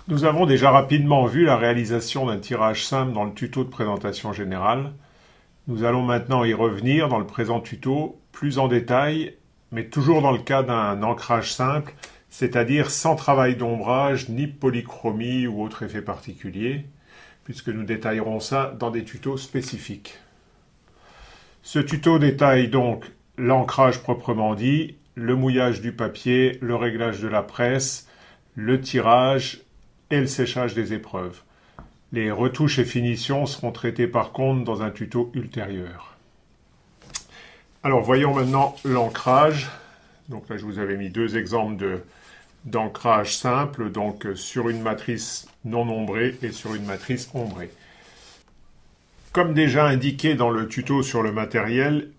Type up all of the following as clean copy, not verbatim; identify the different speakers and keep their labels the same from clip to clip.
Speaker 1: Nous avons déjà rapidement vu la réalisation d'un tirage simple dans le tuto de présentation générale. Nous allons maintenant y revenir dans le présent tuto plus en détail, mais toujours dans le cas d'un ancrage simple, c'est-à-dire sans travail d'ombrage, ni polychromie ou autre effet particulier, puisque nous détaillerons ça dans des tutos spécifiques. Ce tuto détaille donc l'ancrage proprement dit, le mouillage du papier, le réglage de la presse, le tirage et le séchage des épreuves. Les retouches et finitions seront traitées par contre dans un tuto ultérieur. Alors voyons maintenant l'ancrage. Donc là je vous avais mis deux exemples d'ancrage simple, donc sur une matrice non ombrée et sur une matrice ombrée. Comme déjà indiqué dans le tuto sur le matériel,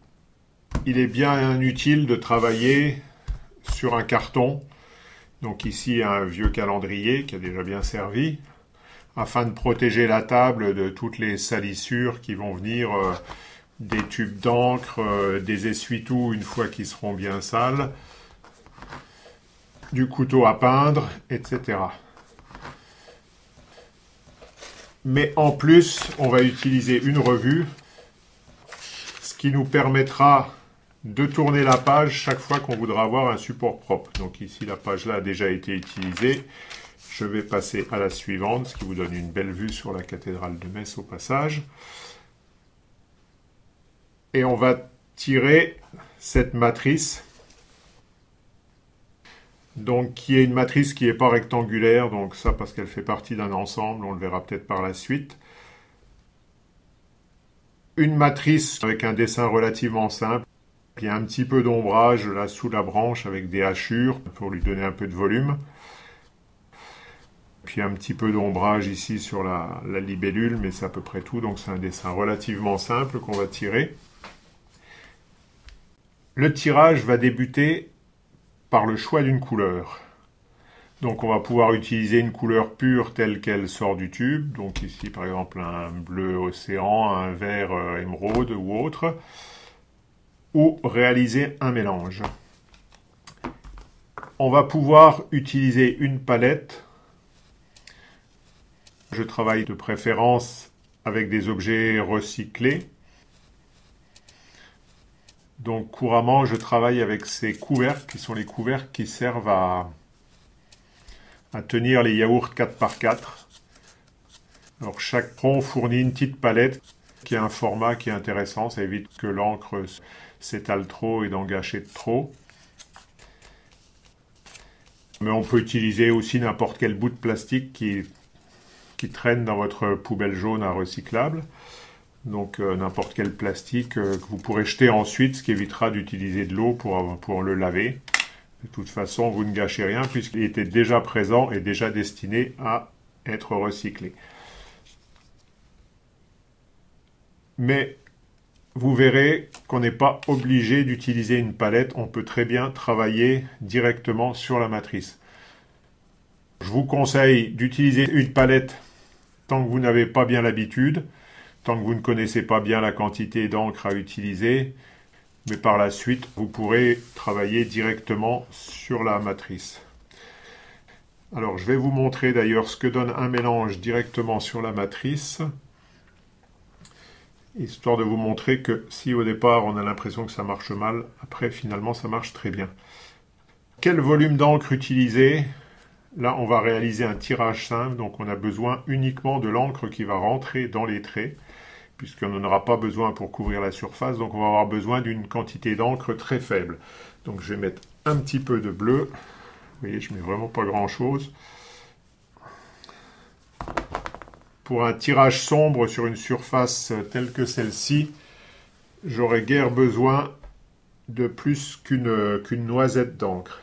Speaker 1: il est bien utile de travailler sur un carton. Donc ici un vieux calendrier qui a déjà bien servi, afin de protéger la table de toutes les salissures qui vont venir des tubes d'encre, des essuie-tout une fois qu'ils seront bien sales, du couteau à peindre, etc. Mais en plus, on va utiliser une revue, ce qui nous permettra de tourner la page chaque fois qu'on voudra avoir un support propre. Donc ici, la page là a déjà été utilisée. Je vais passer à la suivante, ce qui vous donne une belle vue sur la cathédrale de Metz au passage. Et on va tirer cette matrice, donc qui est une matrice qui n'est pas rectangulaire, donc ça parce qu'elle fait partie d'un ensemble, on le verra peut-être par la suite. Une matrice avec un dessin relativement simple. Il y a un petit peu d'ombrage là sous la branche avec des hachures pour lui donner un peu de volume. Puis un petit peu d'ombrage ici sur la libellule, mais c'est à peu près tout. Donc c'est un dessin relativement simple qu'on va tirer. Le tirage va débuter par le choix d'une couleur. Donc on va pouvoir utiliser une couleur pure telle qu'elle sort du tube. Donc ici par exemple un bleu océan, un vert émeraude ou autre. Ou réaliser un mélange. On va pouvoir utiliser une palette. Je travaille de préférence avec des objets recyclés. Donc couramment, je travaille avec ces couvercles qui sont les couvercles qui servent à tenir les yaourts 4x4. Alors chaque tronc fournit une petite palette qui a un format qui est intéressant. Ça évite que l'encre s'étale trop et d'en gâcher trop. Mais on peut utiliser aussi n'importe quel bout de plastique qui traîne dans votre poubelle jaune à recyclable. Donc n'importe quel plastique que vous pourrez jeter ensuite, ce qui évitera d'utiliser de l'eau pour le laver. De toute façon, vous ne gâchez rien puisqu'il était déjà présent et déjà destiné à être recyclé. Mais vous verrez qu'on n'est pas obligé d'utiliser une palette, on peut très bien travailler directement sur la matrice. Je vous conseille d'utiliser une palette tant que vous n'avez pas bien l'habitude, tant que vous ne connaissez pas bien la quantité d'encre à utiliser, mais par la suite, vous pourrez travailler directement sur la matrice. Alors, je vais vous montrer d'ailleurs ce que donne un mélange directement sur la matrice, histoire de vous montrer que si au départ on a l'impression que ça marche mal, après finalement ça marche très bien. Quel volume d'encre utiliser? Là on va réaliser un tirage simple, donc on a besoin uniquement de l'encre qui va rentrer dans les traits, puisqu'on n'en aura pas besoin pour couvrir la surface, donc on va avoir besoin d'une quantité d'encre très faible. Donc je vais mettre un petit peu de bleu, vous voyez je mets vraiment pas grand chose. Pour un tirage sombre sur une surface telle que celle-ci, j'aurais guère besoin de plus qu'une noisette d'encre.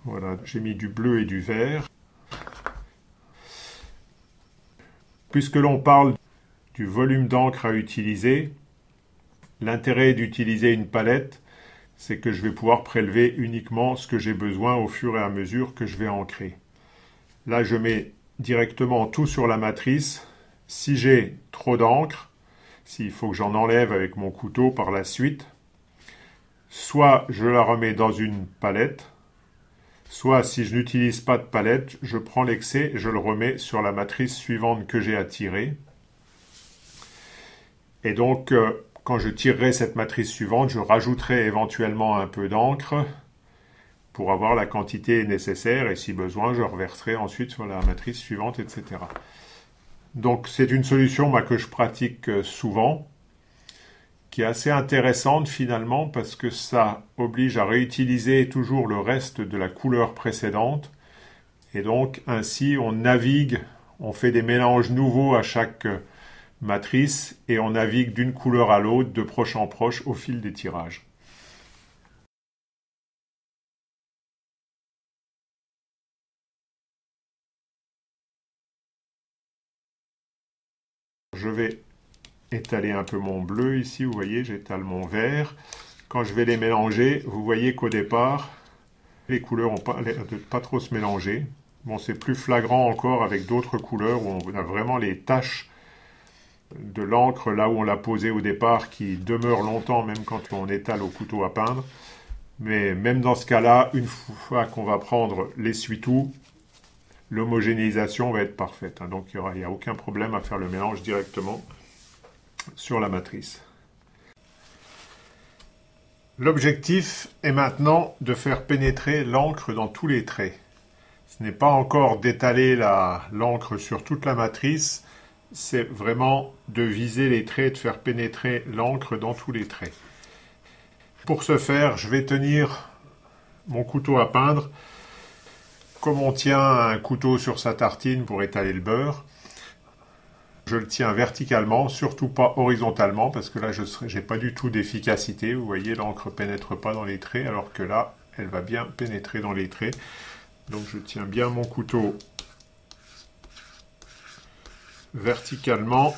Speaker 1: Voilà, j'ai mis du bleu et du vert. Puisque l'on parle du volume d'encre à utiliser, l'intérêt d'utiliser une palette, c'est que je vais pouvoir prélever uniquement ce que j'ai besoin au fur et à mesure que je vais ancrer. Là, je mets directement tout sur la matrice. Si j'ai trop d'encre, s'il faut que j'en enlève avec mon couteau par la suite, soit je la remets dans une palette, Soit, si je n'utilise pas de palette, je prends l'excès et je le remets sur la matrice suivante que j'ai à tirer. Et donc, quand je tirerai cette matrice suivante, je rajouterai éventuellement un peu d'encre pour avoir la quantité nécessaire. Et si besoin, je reverserai ensuite sur la matrice suivante, etc. Donc, c'est une solution que je pratique souvent, qui est assez intéressante finalement parce que ça oblige à réutiliser toujours le reste de la couleur précédente et donc ainsi on navigue, on fait des mélanges nouveaux à chaque matrice et on navigue d'une couleur à l'autre de proche en proche au fil des tirages. Je vais étaler un peu mon bleu ici, vous voyez, j'étale mon vert. Quand je vais les mélanger, vous voyez qu'au départ, les couleurs n'ont pas l'air de pas trop se mélanger. Bon, c'est plus flagrant encore avec d'autres couleurs où on a vraiment les taches de l'encre là où on l'a posé au départ qui demeurent longtemps même quand on étale au couteau à peindre. Mais même dans ce cas-là, une fois qu'on va prendre l'essuie-tout, l'homogénéisation va être parfaite. Donc il n'y a aucun problème à faire le mélange directement sur la matrice. L'objectif est maintenant de faire pénétrer l'encre dans tous les traits. Ce n'est pas encore d'étaler l'encre sur toute la matrice, c'est vraiment de viser les traits et de faire pénétrer l'encre dans tous les traits. Pour ce faire, je vais tenir mon couteau à peindre comme on tient un couteau sur sa tartine pour étaler le beurre. Je le tiens verticalement, surtout pas horizontalement, parce que là, je n'ai pas du tout d'efficacité. Vous voyez, l'encre ne pénètre pas dans les traits, alors que là, elle va bien pénétrer dans les traits. Donc, je tiens bien mon couteau verticalement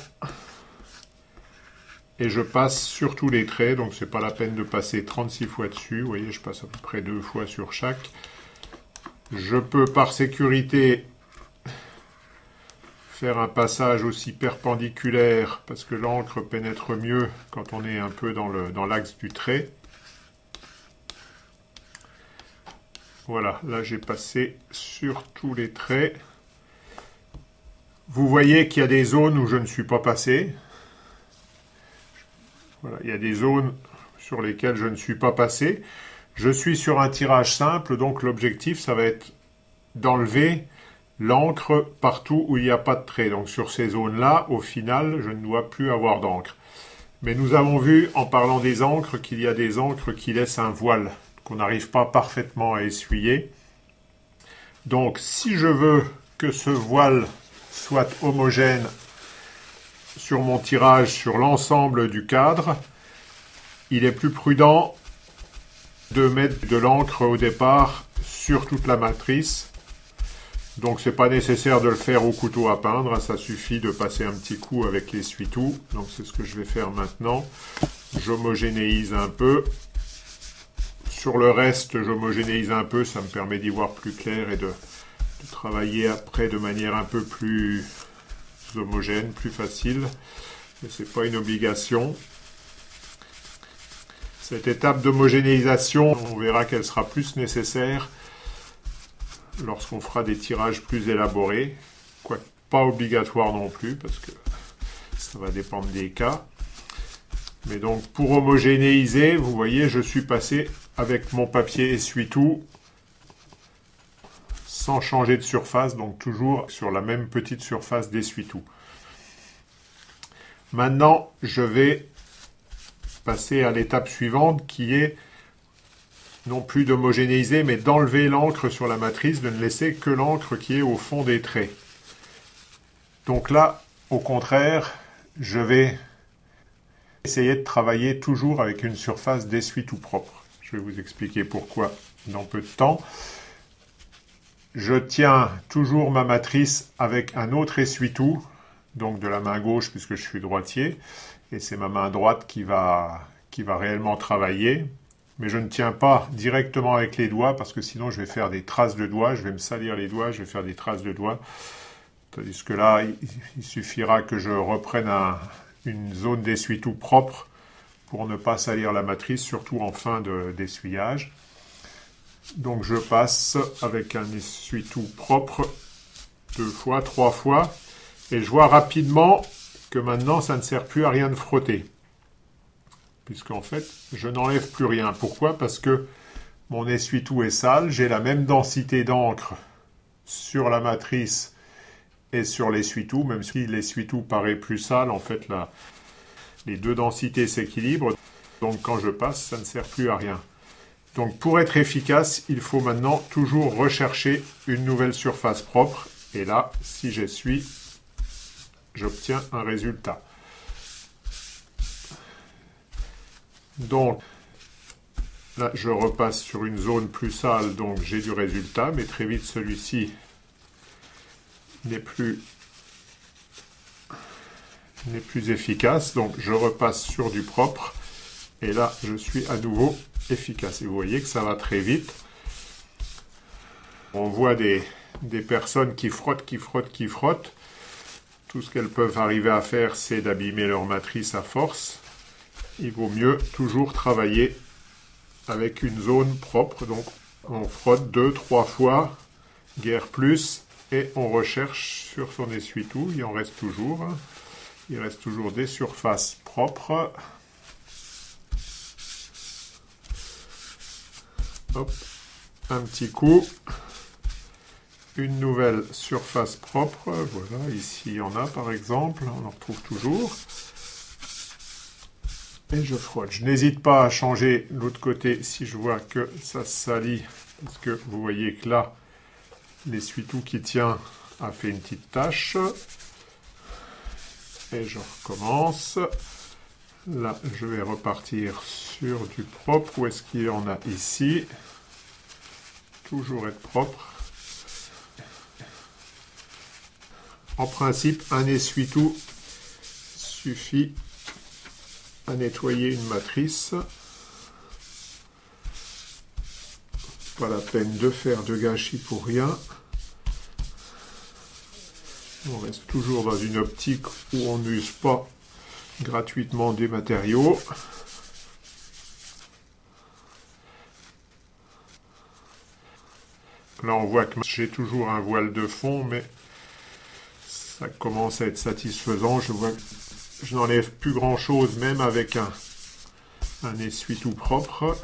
Speaker 1: et je passe sur tous les traits. Donc, c'est pas la peine de passer 36 fois dessus. Vous voyez, je passe à peu près 2 fois sur chaque. Je peux, par sécurité, faire un passage aussi perpendiculaire parce que l'encre pénètre mieux quand on est un peu dans l'axe du trait. Voilà, là j'ai passé sur tous les traits. Vous voyez qu'il y a des zones où je ne suis pas passé. Voilà, il y a des zones sur lesquelles je ne suis pas passé. Je suis sur un tirage simple, donc l'objectif ça va être d'enlever l'encre partout où il n'y a pas de trait. Donc sur ces zones-là, au final, je ne dois plus avoir d'encre. Mais nous avons vu, en parlant des encres, qu'il y a des encres qui laissent un voile, qu'on n'arrive pas parfaitement à essuyer. Donc si je veux que ce voile soit homogène sur mon tirage, sur l'ensemble du cadre, il est plus prudent de mettre de l'encre au départ sur toute la matrice. Donc c'est pas nécessaire de le faire au couteau à peindre, ça suffit de passer un petit coup avec l'essuie-tout. Donc c'est ce que je vais faire maintenant. J'homogénéise un peu. Sur le reste, j'homogénéise un peu, ça me permet d'y voir plus clair et de travailler après de manière un peu plus homogène, plus facile. Mais c'est pas une obligation. Cette étape d'homogénéisation, on verra qu'elle sera plus nécessaire lorsqu'on fera des tirages plus élaborés, quoique pas obligatoire non plus, parce que ça va dépendre des cas. Mais donc, pour homogénéiser, vous voyez, je suis passé avec mon papier essuie-tout, sans changer de surface, donc toujours sur la même petite surface d'essuie-tout. Maintenant, je vais passer à l'étape suivante, qui est non plus d'homogénéiser, mais d'enlever l'encre sur la matrice, de ne laisser que l'encre qui est au fond des traits. Donc là, au contraire, je vais essayer de travailler toujours avec une surface d'essuie-tout propre. Je vais vous expliquer pourquoi dans peu de temps. Je tiens toujours ma matrice avec un autre essuie-tout, donc de la main gauche puisque je suis droitier, et c'est ma main droite qui va réellement travailler. Mais je ne tiens pas directement avec les doigts parce que sinon je vais faire des traces de doigts, je vais me salir les doigts, je vais faire des traces de doigts. Tandis que là, il suffira que je reprenne une zone d'essuie-tout propre pour ne pas salir la matrice, surtout en fin d'essuyage. Donc je passe avec un essuie-tout propre 2 fois, 3 fois. Et je vois rapidement que maintenant ça ne sert plus à rien de frotter. Puisqu'en fait, je n'enlève plus rien. Pourquoi? Parce que mon essuie-tout est sale. J'ai la même densité d'encre sur la matrice et sur l'essuie-tout. Même si l'essuie-tout paraît plus sale, en fait, là, les deux densités s'équilibrent. Donc quand je passe, ça ne sert plus à rien. Donc pour être efficace, il faut maintenant toujours rechercher une nouvelle surface propre. Et là, si j'essuie, j'obtiens un résultat. Donc là, je repasse sur une zone plus sale, donc j'ai du résultat. Mais très vite, celui-ci n'est plus efficace. Donc je repasse sur du propre. Et là, je suis à nouveau efficace. Et vous voyez que ça va très vite. On voit des personnes qui frottent, qui frottent, qui frottent. Tout ce qu'elles peuvent arriver à faire, c'est d'abîmer leur matrice à force. Il vaut mieux toujours travailler avec une zone propre. Donc, on frotte 2-3 fois, guère plus, et on recherche sur son essuie-tout. Il en reste toujours. Il reste toujours des surfaces propres. Hop, un petit coup. Une nouvelle surface propre. Voilà, ici il y en a par exemple. On en retrouve toujours. Et je frotte. Je n'hésite pas à changer l'autre côté si je vois que ça se salit. Parce que vous voyez que là, l'essuie-tout qui tient a fait une petite tache. Et je recommence. Là, je vais repartir sur du propre. Où est-ce qu'il y en a ici? Toujours être propre. En principe, un essuie-tout suffit à nettoyer une matrice. Pas la peine de faire de gâchis pour rien. On reste toujours dans une optique où on n'use pas gratuitement des matériaux. Là, on voit que j'ai toujours un voile de fond, mais ça commence à être satisfaisant. Je vois que je n'enlève plus grand-chose, même avec un essuie-tout propre.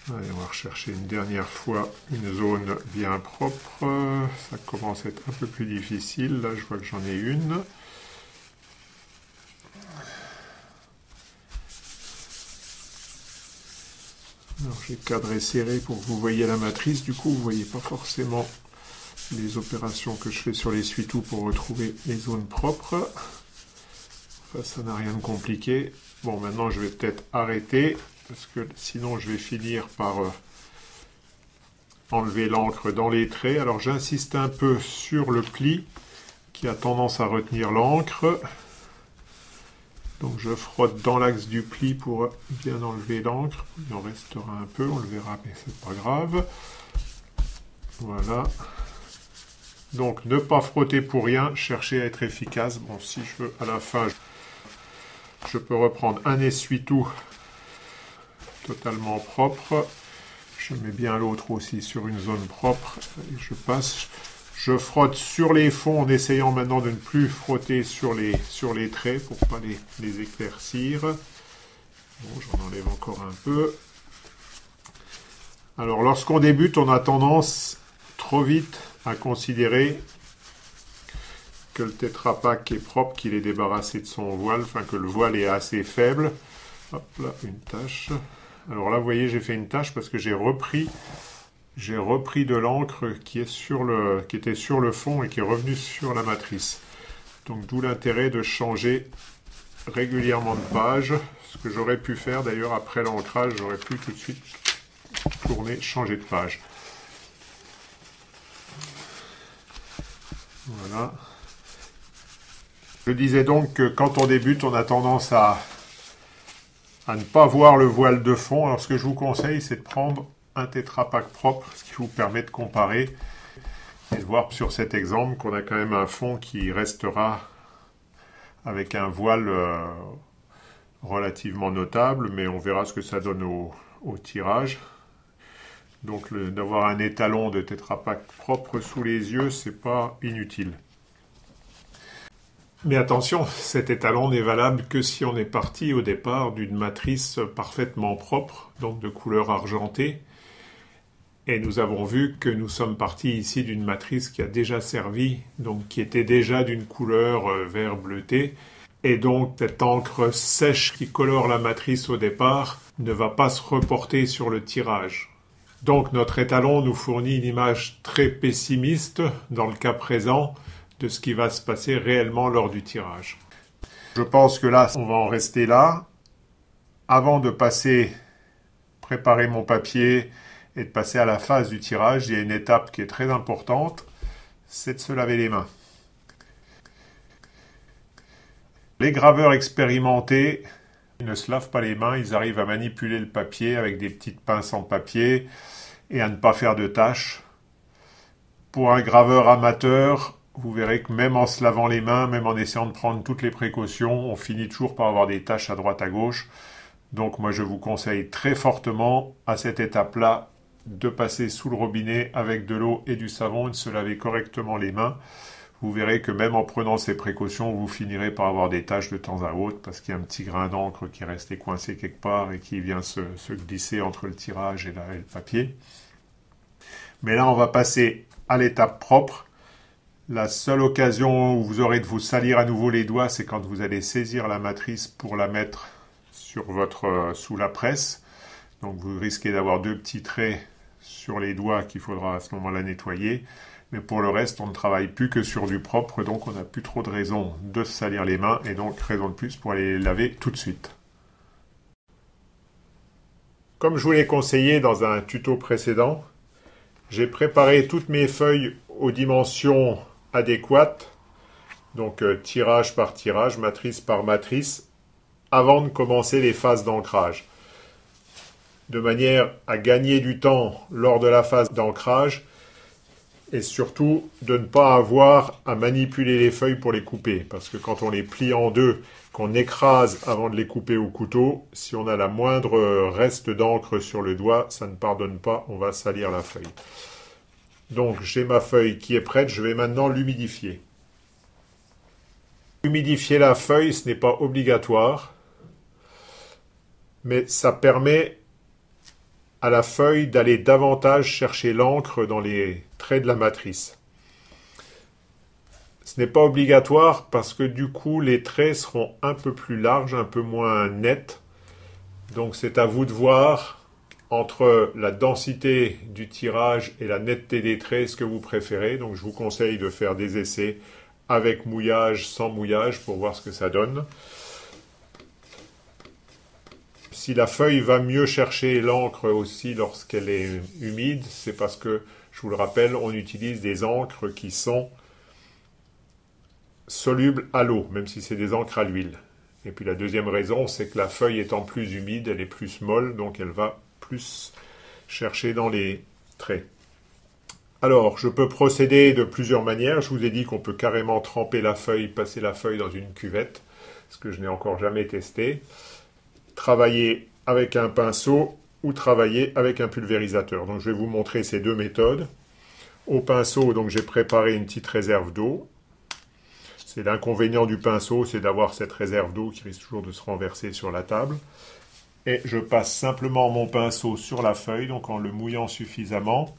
Speaker 1: Allez, on va rechercher une dernière fois une zone bien propre. Ça commence à être un peu plus difficile. Là, je vois que j'en ai une. Alors, j'ai cadré serré pour que vous voyez la matrice. Du coup, vous ne voyez pas forcément les opérations que je fais sur l'essuie-tout pour retrouver les zones propres. Enfin, ça n'a rien de compliqué. Bon, maintenant, je vais peut-être arrêter, parce que sinon, je vais finir par enlever l'encre dans les traits. Alors, j'insiste un peu sur le pli, qui a tendance à retenir l'encre. Donc, je frotte dans l'axe du pli pour bien enlever l'encre. Il en restera un peu, on le verra, mais c'est pas grave. Voilà. Donc, ne pas frotter pour rien, chercher à être efficace. Bon, si je veux, à la fin, je peux reprendre un essuie-tout totalement propre. Je mets bien l'autre aussi sur une zone propre. Et je passe. Je frotte sur les fonds en essayant maintenant de ne plus frotter sur les traits pour ne pas les éclaircir. Bon, j'en enlève encore un peu. Alors, lorsqu'on débute, on a tendance trop vite à considérer que le Tetra Pak est propre, qu'il est débarrassé de son voile, enfin que le voile est assez faible. Hop là, une tache. Alors là, vous voyez, j'ai fait une tache parce que j'ai repris de l'encre qui était sur le fond et qui est revenue sur la matrice. Donc d'où l'intérêt de changer régulièrement de page. Ce que j'aurais pu faire d'ailleurs après l'ancrage, j'aurais pu tout de suite tourner, changer de page. Voilà. Je disais donc que quand on débute, on a tendance à ne pas voir le voile de fond. Alors ce que je vous conseille, c'est de prendre un Tetra Pak propre, ce qui vous permet de comparer et de voir sur cet exemple qu'on a quand même un fond qui restera avec un voile relativement notable, mais on verra ce que ça donne au tirage. Donc d'avoir un étalon de Tetra Pak propre sous les yeux, c'est pas inutile. Mais attention, cet étalon n'est valable que si on est parti au départ d'une matrice parfaitement propre, donc de couleur argentée. Et nous avons vu que nous sommes partis ici d'une matrice qui a déjà servi, donc qui était déjà d'une couleur vert bleuté. Et donc cette encre sèche qui colore la matrice au départ ne va pas se reporter sur le tirage. Donc notre étalon nous fournit une image très pessimiste, dans le cas présent, de ce qui va se passer réellement lors du tirage. Je pense que là, on va en rester là. Avant de préparer mon papier et de passer à la phase du tirage, il y a une étape qui est très importante, c'est de se laver les mains. Les graveurs expérimentés ne se lavent pas les mains, ils arrivent à manipuler le papier avec des petites pinces en papier et à ne pas faire de taches. Pour un graveur amateur, vous verrez que même en se lavant les mains, même en essayant de prendre toutes les précautions, on finit toujours par avoir des taches à droite à gauche. Donc moi je vous conseille très fortement à cette étape-là de passer sous le robinet avec de l'eau et du savon et de se laver correctement les mains. Vous verrez que même en prenant ces précautions, vous finirez par avoir des taches de temps à autre parce qu'il y a un petit grain d'encre qui est resté coincé quelque part et qui vient se glisser entre le tirage et le papier. Mais là, on va passer à l'étape propre. La seule occasion où vous aurez de vous salir à nouveau les doigts, c'est quand vous allez saisir la matrice pour la mettre sous la presse. Donc vous risquez d'avoir deux petits traits sur les doigts qu'il faudra à ce moment-là nettoyer. Mais pour le reste, on ne travaille plus que sur du propre, donc on n'a plus trop de raison de se salir les mains, et donc raison de plus pour aller les laver tout de suite. Comme je vous l'ai conseillé dans un tuto précédent, j'ai préparé toutes mes feuilles aux dimensions adéquates, donc tirage par tirage, matrice par matrice, avant de commencer les phases d'ancrage. De manière à gagner du temps lors de la phase d'ancrage, et surtout de ne pas avoir à manipuler les feuilles pour les couper. Parce que quand on les plie en deux, qu'on écrase avant de les couper au couteau, si on a la moindre reste d'encre sur le doigt, ça ne pardonne pas, on va salir la feuille. Donc j'ai ma feuille qui est prête, je vais maintenant l'humidifier. Humidifier la feuille, ce n'est pas obligatoire, mais ça permet à la feuille d'aller davantage chercher l'encre dans les traits de la matrice. Ce n'est pas obligatoire parce que du coup les traits seront un peu plus larges, un peu moins nets. Donc c'est à vous de voir entre la densité du tirage et la netteté des traits ce que vous préférez. Donc je vous conseille de faire des essais avec mouillage, sans mouillage pour voir ce que ça donne. Si la feuille va mieux chercher l'encre aussi lorsqu'elle est humide, c'est parce que, je vous le rappelle, on utilise des encres qui sont solubles à l'eau, même si c'est des encres à l'huile. Et puis la deuxième raison, c'est que la feuille étant plus humide, elle est plus molle, donc elle va plus chercher dans les traits. Alors, je peux procéder de plusieurs manières. Je vous ai dit qu'on peut carrément tremper la feuille, passer la feuille dans une cuvette, ce que je n'ai encore jamais testé. Travailler avec un pinceau ou travailler avec un pulvérisateur. Donc je vais vous montrer ces deux méthodes. Au pinceau, donc j'ai préparé une petite réserve d'eau. C'est l'inconvénient du pinceau, c'est d'avoir cette réserve d'eau qui risque toujours de se renverser sur la table. Et je passe simplement mon pinceau sur la feuille, donc en le mouillant suffisamment.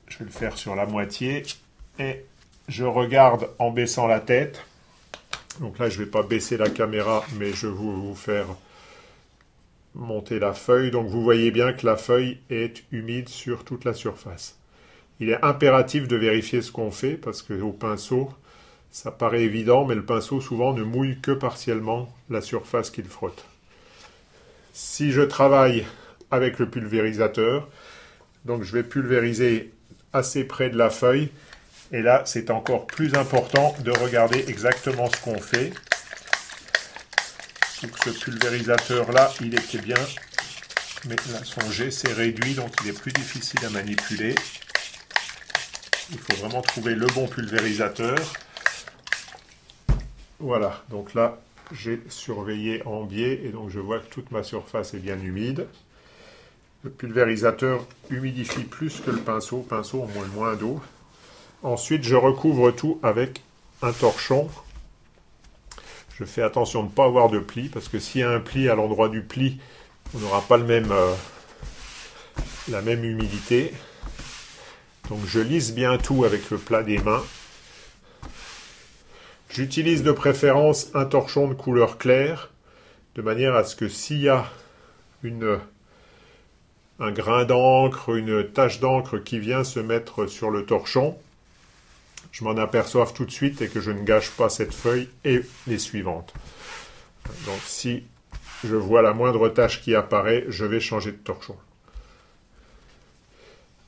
Speaker 1: Je vais le faire sur la moitié. Et je regarde en baissant la tête. Donc là, je ne vais pas baisser la caméra, mais je vais vous faire monter la feuille. Donc vous voyez bien que la feuille est humide sur toute la surface. Il est impératif de vérifier ce qu'on fait parce qu'au pinceau, ça paraît évident, mais le pinceau souvent ne mouille que partiellement la surface qu'il frotte. Si je travaille avec le pulvérisateur, donc je vais pulvériser assez près de la feuille. Et là, c'est encore plus important de regarder exactement ce qu'on fait. Donc ce pulvérisateur-là, il était bien, mais là, son jet s'est réduit, donc il est plus difficile à manipuler. Il faut vraiment trouver le bon pulvérisateur. Voilà, donc là, j'ai surveillé en biais et donc je vois que toute ma surface est bien humide. Le pulvérisateur humidifie plus que le pinceau. Le pinceau a moins d'eau. Ensuite, je recouvre tout avec un torchon. Je fais attention de ne pas avoir de pli, parce que s'il y a un pli à l'endroit du pli, on n'aura pas la même humidité. Donc je lisse bien tout avec le plat des mains. J'utilise de préférence un torchon de couleur claire, de manière à ce que s'il y a un grain d'encre, une tache d'encre qui vient se mettre sur le torchon, je m'en aperçoive tout de suite et que je ne gâche pas cette feuille et les suivantes. Donc si je vois la moindre tache qui apparaît, je vais changer de torchon.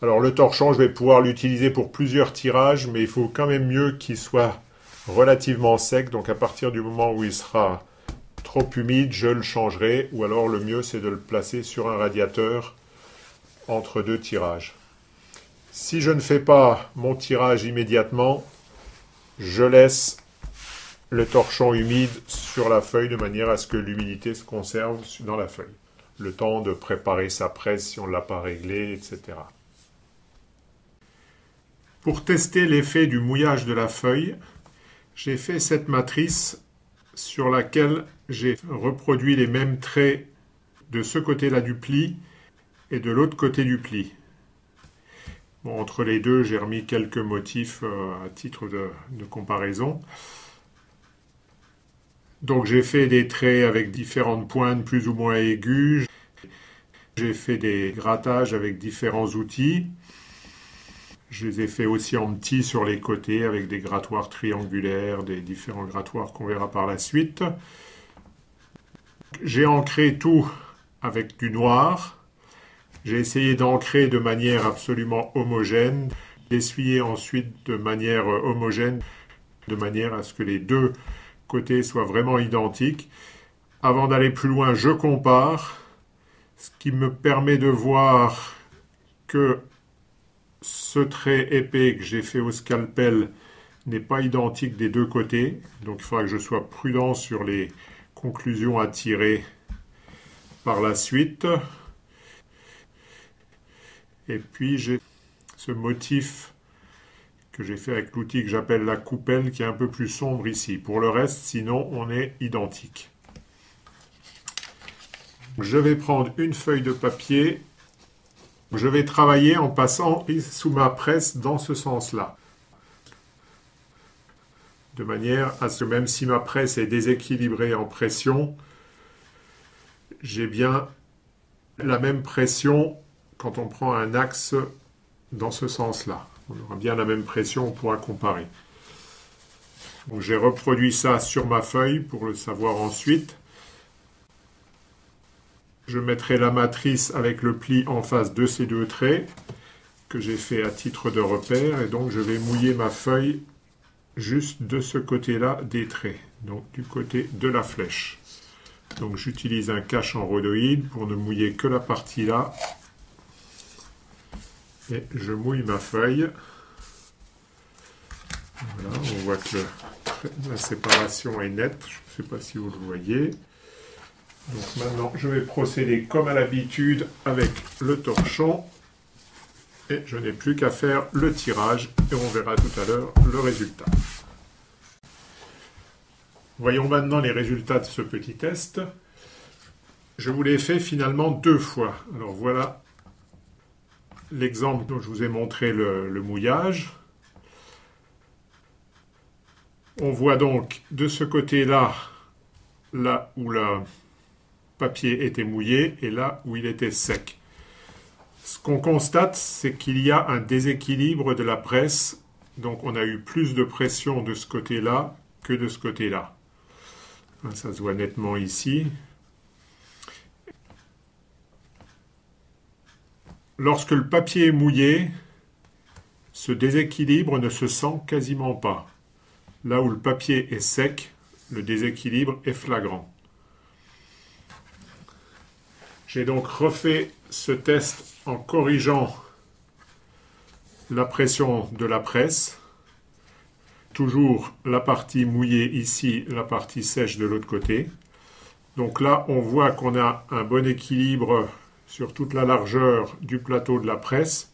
Speaker 1: Alors le torchon, je vais pouvoir l'utiliser pour plusieurs tirages, mais il faut quand même mieux qu'il soit relativement sec. Donc à partir du moment où il sera trop humide, je le changerai. Ou alors le mieux, c'est de le placer sur un radiateur entre deux tirages. Si je ne fais pas mon tirage immédiatement, je laisse le torchon humide sur la feuille de manière à ce que l'humidité se conserve dans la feuille. Le temps de préparer sa presse si on ne l'a pas réglée, etc. Pour tester l'effet du mouillage de la feuille, j'ai fait cette matrice sur laquelle j'ai reproduit les mêmes traits de ce côté-là du pli et de l'autre côté du pli. Bon, entre les deux, j'ai remis quelques motifs à titre de comparaison. Donc j'ai fait des traits avec différentes pointes plus ou moins aiguës. J'ai fait des grattages avec différents outils. Je les ai fait aussi en petits sur les côtés avec des grattoirs triangulaires, des différents grattoirs qu'on verra par la suite. J'ai ancré tout avec du noir. J'ai essayé d'ancrer de manière absolument homogène, d'essuyer ensuite de manière homogène, de manière à ce que les deux côtés soient vraiment identiques. Avant d'aller plus loin, je compare, ce qui me permet de voir que ce trait épais que j'ai fait au scalpel n'est pas identique des deux côtés. Donc il faudra que je sois prudent sur les conclusions à tirer par la suite. Et puis j'ai ce motif que j'ai fait avec l'outil que j'appelle la coupelle qui est un peu plus sombre ici. Pour le reste, sinon, on est identique. Je vais prendre une feuille de papier. Je vais travailler en passant sous ma presse dans ce sens-là. De manière à ce que même si ma presse est déséquilibrée en pression, j'ai bien la même pression quand on prend un axe dans ce sens-là. On aura bien la même pression, on pourra comparer. Donc j'ai reproduit ça sur ma feuille pour le savoir ensuite. Je mettrai la matrice avec le pli en face de ces deux traits que j'ai fait à titre de repère. Et donc je vais mouiller ma feuille juste de ce côté-là des traits, donc du côté de la flèche. Donc j'utilise un cache en rhodoïde pour ne mouiller que la partie là. Et je mouille ma feuille. Voilà, on voit que la séparation est nette. Je ne sais pas si vous le voyez. Donc maintenant, je vais procéder comme à l'habitude avec le torchon. Et je n'ai plus qu'à faire le tirage et on verra tout à l'heure le résultat. Voyons maintenant les résultats de ce petit test. Je vous l'ai fait finalement 2 fois. Alors voilà l'exemple dont je vous ai montré le mouillage. On voit donc de ce côté-là, là où le papier était mouillé et là où il était sec. Ce qu'on constate, c'est qu'il y a un déséquilibre de la presse. Donc on a eu plus de pression de ce côté-là que de ce côté-là. Ça se voit nettement ici. Lorsque le papier est mouillé, ce déséquilibre ne se sent quasiment pas. Là où le papier est sec, le déséquilibre est flagrant. J'ai donc refait ce test en corrigeant la pression de la presse. toujours la partie mouillée ici, la partie sèche de l'autre côté. Donc là, on voit qu'on a un bon équilibre sur toute la largeur du plateau de la presse.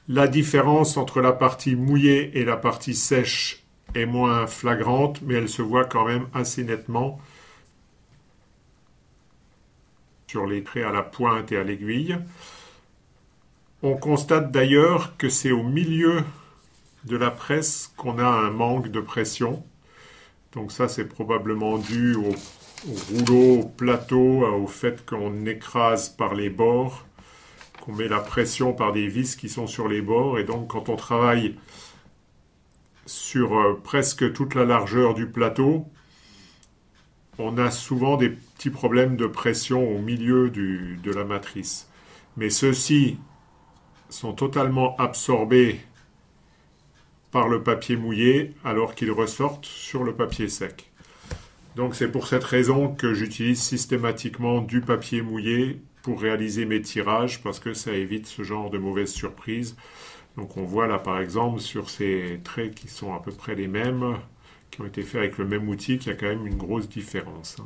Speaker 1: La différence entre la partie mouillée et la partie sèche est moins flagrante, mais elle se voit quand même assez nettement sur les traits à la pointe et à l'aiguille. On constate d'ailleurs que c'est au milieu de la presse qu'on a un manque de pression. Donc ça, c'est probablement dû au rouleau, au plateau, au fait qu'on écrase par les bords, qu'on met la pression par des vis qui sont sur les bords. Et donc, quand on travaille sur presque toute la largeur du plateau, on a souvent des petits problèmes de pression au milieu de la matrice. Mais ceux-ci sont totalement absorbés par le papier mouillé alors qu'ils ressortent sur le papier sec. Donc c'est pour cette raison que j'utilise systématiquement du papier mouillé pour réaliser mes tirages parce que ça évite ce genre de mauvaises surprises. Donc on voit là par exemple sur ces traits qui sont à peu près les mêmes, qui ont été faits avec le même outil, qu'il y a quand même une grosse différence.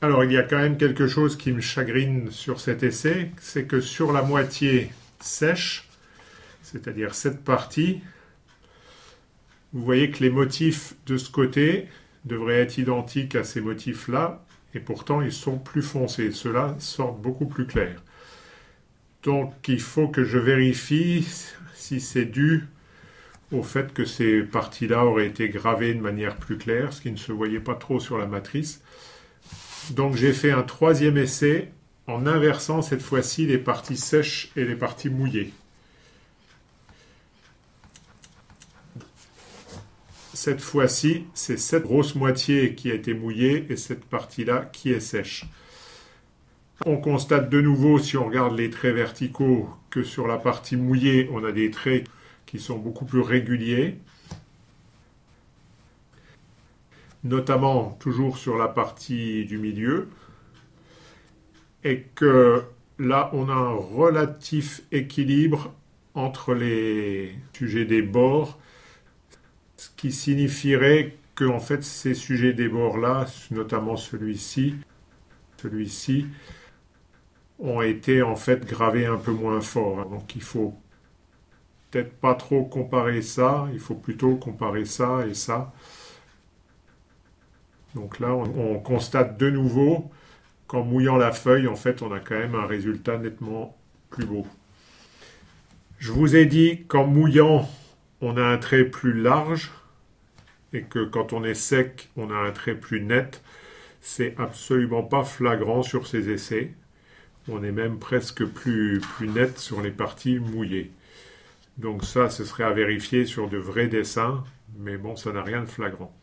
Speaker 1: Alors il y a quand même quelque chose qui me chagrine sur cet essai, c'est que sur la moitié sèche, c'est-à-dire cette partie, vous voyez que les motifs de ce côté devraient être identiques à ces motifs-là, et pourtant ils sont plus foncés. Ceux-là sortent beaucoup plus clairs. Donc il faut que je vérifie si c'est dû au fait que ces parties-là auraient été gravées de manière plus claire, ce qui ne se voyait pas trop sur la matrice. Donc j'ai fait un troisième essai en inversant cette fois-ci les parties sèches et les parties mouillées. Cette fois-ci, c'est cette grosse moitié qui a été mouillée et cette partie-là qui est sèche. On constate de nouveau, si on regarde les traits verticaux, que sur la partie mouillée, on a des traits qui sont beaucoup plus réguliers, notamment toujours sur la partie du milieu, et que là, on a un relatif équilibre entre les sujets des bords, ce qui signifierait que en fait, ces sujets des bords-là, notamment celui-ci, ont été en fait gravés un peu moins fort. Donc il faut peut-être pas trop comparer ça, il faut plutôt comparer ça et ça. Donc là, on constate de nouveau qu'en mouillant la feuille, en fait, on a quand même un résultat nettement plus beau. Je vous ai dit qu'en mouillant, on a un trait plus large et que quand on est sec, on a un trait plus net. C'est absolument pas flagrant sur ces essais. On est même presque plus net sur les parties mouillées. Donc ça, ce serait à vérifier sur de vrais dessins, mais bon, ça n'a rien de flagrant.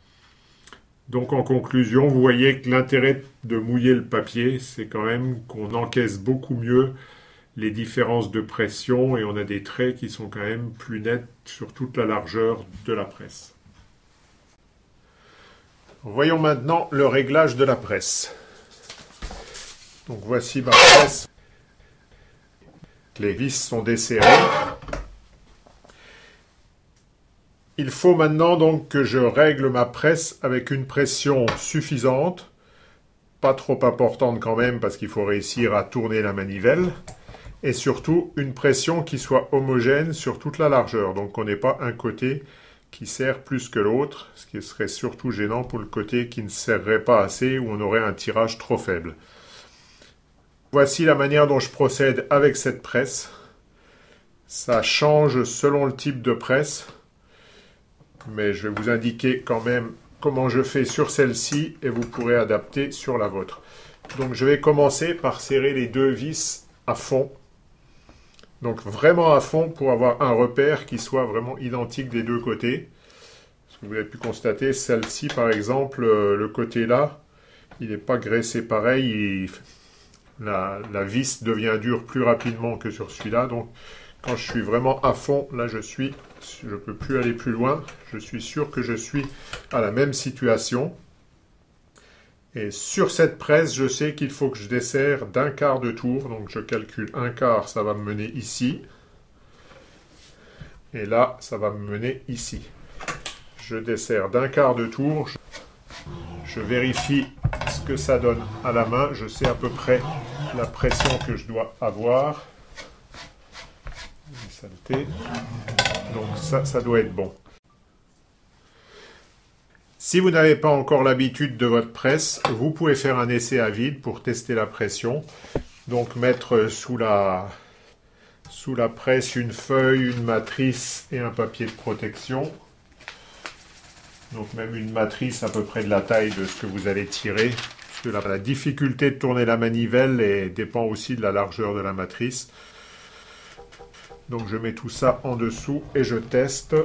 Speaker 1: Donc en conclusion, vous voyez que l'intérêt de mouiller le papier, c'est quand même qu'on encaisse beaucoup mieux les différences de pression et on a des traits qui sont quand même plus nets sur toute la largeur de la presse. Voyons maintenant le réglage de la presse. Donc voici ma presse. Les vis sont desserrées. Il faut maintenant donc que je règle ma presse avec une pression suffisante, pas trop importante quand même parce qu'il faut réussir à tourner la manivelle, et surtout une pression qui soit homogène sur toute la largeur, donc on n'ait pas un côté qui serre plus que l'autre, ce qui serait surtout gênant pour le côté qui ne serrerait pas assez ou on aurait un tirage trop faible. Voici la manière dont je procède avec cette presse. Ça change selon le type de presse, mais je vais vous indiquer quand même comment je fais sur celle-ci et vous pourrez adapter sur la vôtre. Donc je vais commencer par serrer les deux vis à fond. Donc vraiment à fond pour avoir un repère qui soit vraiment identique des deux côtés. Parce que vous avez pu constater, celle-ci par exemple, le côté là, il n'est pas graissé pareil. La vis devient dure plus rapidement que sur celui-là. Donc quand je suis vraiment à fond, là je ne peux plus aller plus loin. Je suis sûr que je suis à la même situation. Et sur cette presse, je sais qu'il faut que je desserre d'un quart de tour. Donc je calcule un quart, ça va me mener ici. Et là, ça va me mener ici. Je desserre d'un quart de tour. Je vérifie ce que ça donne à la main. Je sais à peu près la pression que je dois avoir. Saleté. Donc ça doit être bon. Si vous n'avez pas encore l'habitude de votre presse, vous pouvez faire un essai à vide pour tester la pression. Donc mettre sous la presse une feuille, une matrice et un papier de protection. Donc même une matrice à peu près de la taille de ce que vous allez tirer. Parce que la difficulté de tourner la manivelle dépend aussi de la largeur de la matrice. Donc je mets tout ça en dessous et je teste.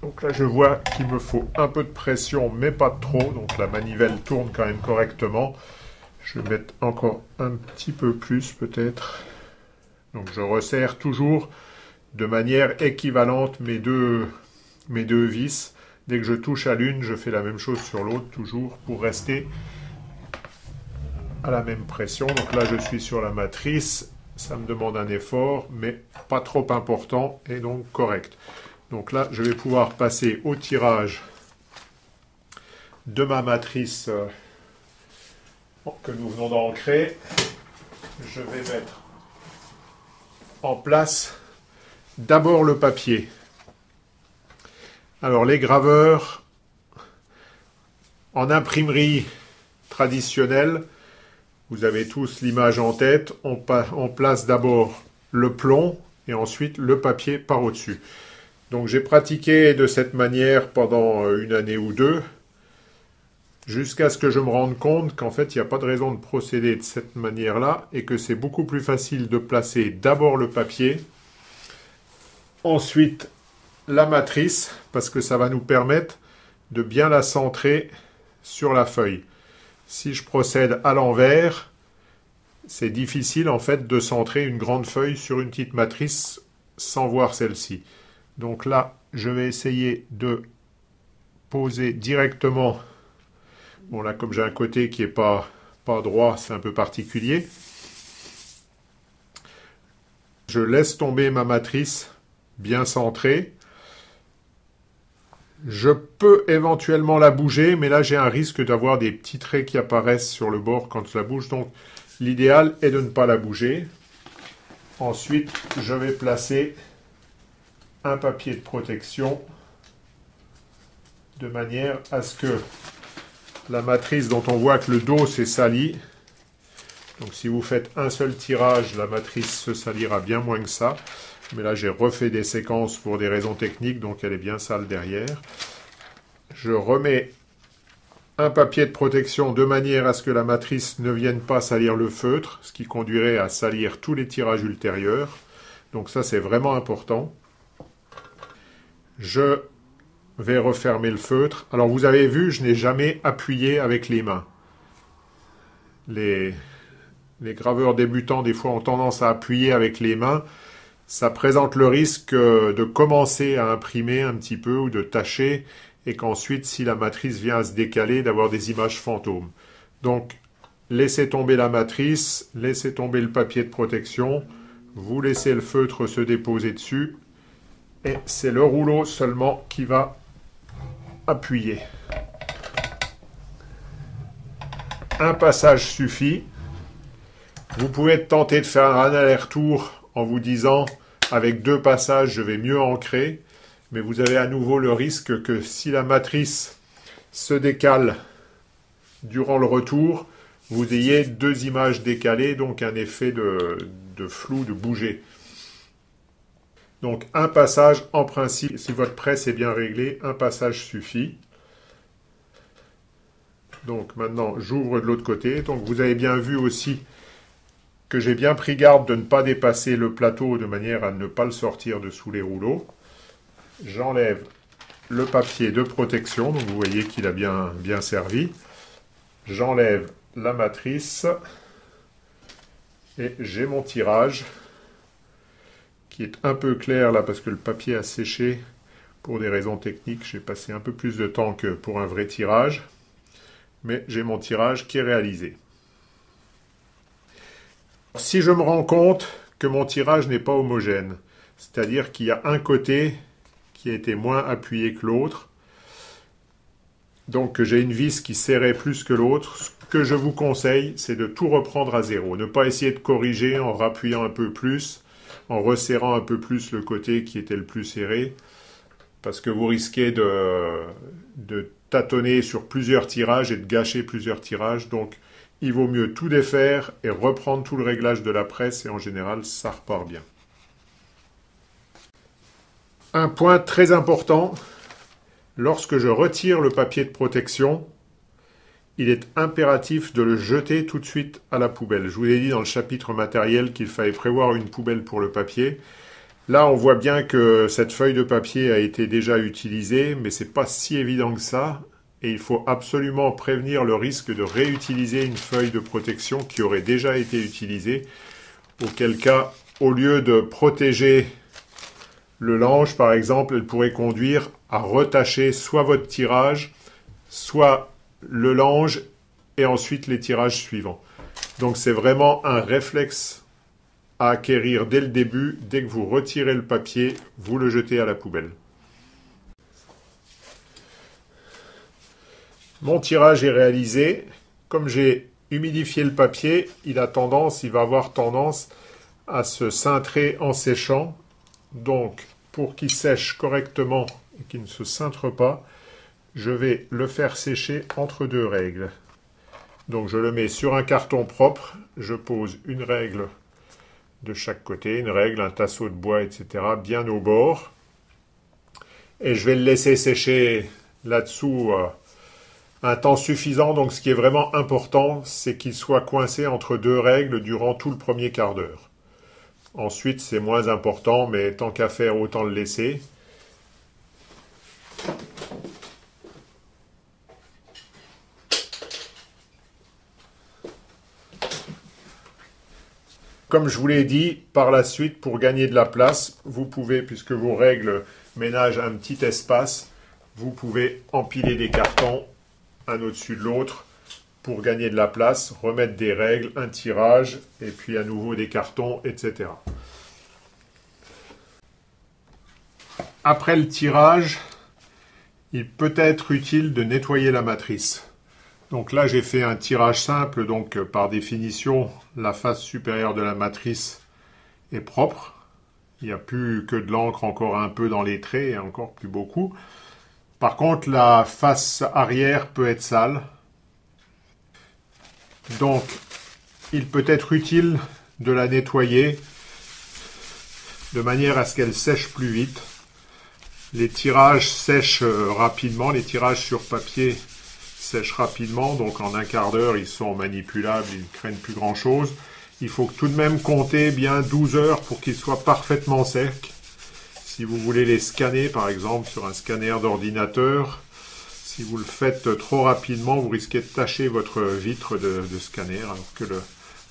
Speaker 1: Donc là je vois qu'il me faut un peu de pression mais pas trop. Donc la manivelle tourne quand même correctement. Je vais mettre encore un petit peu plus peut-être. Donc je resserre toujours de manière équivalente mes deux vis. Dès que je touche à l'une, je fais la même chose sur l'autre, toujours pour rester à la même pression. Donc là, je suis sur la matrice. Ça me demande un effort, mais pas trop important et donc correct. Donc là, je vais pouvoir passer au tirage de ma matrice que nous venons d'ancrer. Je vais mettre en place d'abord le papier. Alors les graveurs en imprimerie traditionnelle, vous avez tous l'image en tête, on place d'abord le plomb et ensuite le papier par au-dessus. Donc j'ai pratiqué de cette manière pendant une année ou deux, jusqu'à ce que je me rende compte qu'en fait il n'y a pas de raison de procéder de cette manière-là et que c'est beaucoup plus facile de placer d'abord le papier, ensuite la matrice, parce que ça va nous permettre de bien la centrer sur la feuille. Si je procède à l'envers, c'est difficile en fait de centrer une grande feuille sur une petite matrice sans voir celle-ci. Donc là, je vais essayer de poser directement. Bon là, comme j'ai un côté qui n'est pas droit, c'est un peu particulier. Je laisse tomber ma matrice bien centrée. Je peux éventuellement la bouger, mais là j'ai un risque d'avoir des petits traits qui apparaissent sur le bord quand je la bouge. Donc l'idéal est de ne pas la bouger. Ensuite, je vais placer un papier de protection de manière à ce que la matrice dont on voit que le dos s'est sali. Donc si vous faites un seul tirage, la matrice se salira bien moins que ça. Mais là, j'ai refait des séquences pour des raisons techniques, donc elle est bien sale derrière. Je remets un papier de protection de manière à ce que la matrice ne vienne pas salir le feutre, ce qui conduirait à salir tous les tirages ultérieurs. Donc ça, c'est vraiment important. Je vais refermer le feutre. Alors, vous avez vu, je n'ai jamais appuyé avec les mains. Les graveurs débutants, des fois, ont tendance à appuyer avec les mains. Ça présente le risque de commencer à imprimer un petit peu ou de tâcher et qu'ensuite, si la matrice vient à se décaler, d'avoir des images fantômes. Donc, laissez tomber la matrice, laissez tomber le papier de protection, vous laissez le feutre se déposer dessus et c'est le rouleau seulement qui va appuyer. Un passage suffit. Vous pouvez tenter de faire un aller-retour en vous disant, avec 2 passages, je vais mieux ancrer, mais vous avez à nouveau le risque que si la matrice se décale durant le retour, vous ayez 2 images décalées, donc un effet de flou, de bouger. Donc un passage, en principe, si votre presse est bien réglée, un passage suffit. Donc maintenant, j'ouvre de l'autre côté. Donc vous avez bien vu aussi que j'ai bien pris garde de ne pas dépasser le plateau de manière à ne pas le sortir de sous les rouleaux. J'enlève le papier de protection, donc vous voyez qu'il a bien servi. J'enlève la matrice et j'ai mon tirage qui est un peu clair là parce que le papier a séché pour des raisons techniques. J'ai passé un peu plus de temps que pour un vrai tirage, mais j'ai mon tirage qui est réalisé. Si je me rends compte que mon tirage n'est pas homogène, c'est-à-dire qu'il y a un côté qui a été moins appuyé que l'autre. Donc j'ai une vis qui serrait plus que l'autre. Ce que je vous conseille, c'est de tout reprendre à zéro. Ne pas essayer de corriger en rappuyant un peu plus, en resserrant un peu plus le côté qui était le plus serré, parce que vous risquez de tâtonner sur plusieurs tirages et de gâcher plusieurs tirages. Donc il vaut mieux tout défaire et reprendre tout le réglage de la presse, et en général, ça repart bien. Un point très important, lorsque je retire le papier de protection, il est impératif de le jeter tout de suite à la poubelle. Je vous ai dit dans le chapitre matériel qu'il fallait prévoir une poubelle pour le papier. Là, on voit bien que cette feuille de papier a été déjà utilisée, mais ce n'est pas si évident que ça. Et il faut absolument prévenir le risque de réutiliser une feuille de protection qui aurait déjà été utilisée. Auquel cas, au lieu de protéger le lange, par exemple, elle pourrait conduire à retacher soit votre tirage, soit le lange, et ensuite les tirages suivants. Donc c'est vraiment un réflexe à acquérir dès le début. Dès que vous retirez le papier, vous le jetez à la poubelle. Mon tirage est réalisé. Comme j'ai humidifié le papier, il va avoir tendance à se cintrer en séchant. Donc, pour qu'il sèche correctement et qu'il ne se cintre pas, je vais le faire sécher entre deux règles. Donc, je le mets sur un carton propre. Je pose une règle de chaque côté, une règle, un tasseau de bois, etc., bien au bord. Et je vais le laisser sécher là-dessous un temps suffisant. Donc ce qui est vraiment important, c'est qu'il soit coincé entre deux règles durant tout le premier quart d'heure. Ensuite, c'est moins important, mais tant qu'à faire, autant le laisser. Comme je vous l'ai dit, par la suite, pour gagner de la place, vous pouvez, puisque vos règles ménagent un petit espace, vous pouvez empiler des cartons un au-dessus de l'autre pour gagner de la place, remettre des règles, un tirage, et puis à nouveau des cartons, etc. Après le tirage, il peut être utile de nettoyer la matrice. Donc là, j'ai fait un tirage simple, donc par définition, la face supérieure de la matrice est propre. Il n'y a plus que de l'encre encore un peu dans les traits, et encore plus beaucoup. Par contre, la face arrière peut être sale. Donc, il peut être utile de la nettoyer de manière à ce qu'elle sèche plus vite. Les tirages sèchent rapidement, les tirages sur papier sèchent rapidement, donc en un quart d'heure, ils sont manipulables, ils ne craignent plus grand-chose. Il faut tout de même compter bien 12 heures pour qu'ils soient parfaitement secs. Si vous voulez les scanner, par exemple, sur un scanner d'ordinateur, si vous le faites trop rapidement, vous risquez de tacher votre vitre de scanner, alors que le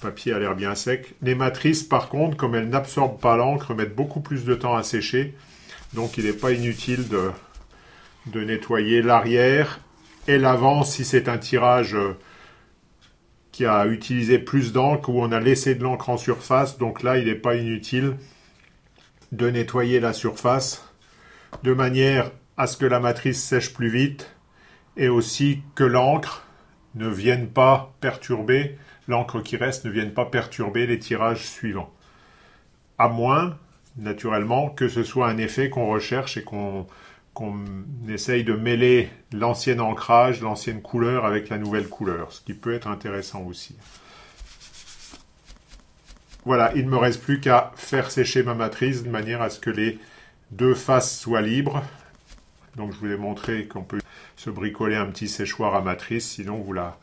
Speaker 1: papier a l'air bien sec. Les matrices, par contre, comme elles n'absorbent pas l'encre, mettent beaucoup plus de temps à sécher. Donc, il n'est pas inutile de nettoyer l'arrière et l'avant si c'est un tirage qui a utilisé plus d'encre, où on a laissé de l'encre en surface. Donc là, il n'est pas inutile de nettoyer la surface de manière à ce que la matrice sèche plus vite et aussi que l'encre ne vienne pas perturber, l'encre qui reste ne vienne pas perturber les tirages suivants. À moins, naturellement, que ce soit un effet qu'on recherche et qu'on essaye de mêler l'ancien ancrage, l'ancienne couleur avec la nouvelle couleur, ce qui peut être intéressant aussi. Voilà, il ne me reste plus qu'à faire sécher ma matrice de manière à ce que les deux faces soient libres. Donc je vous ai montré qu'on peut se bricoler un petit séchoir à matrice, sinon vous la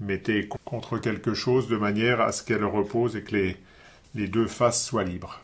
Speaker 1: mettez contre quelque chose de manière à ce qu'elle repose et que les deux faces soient libres.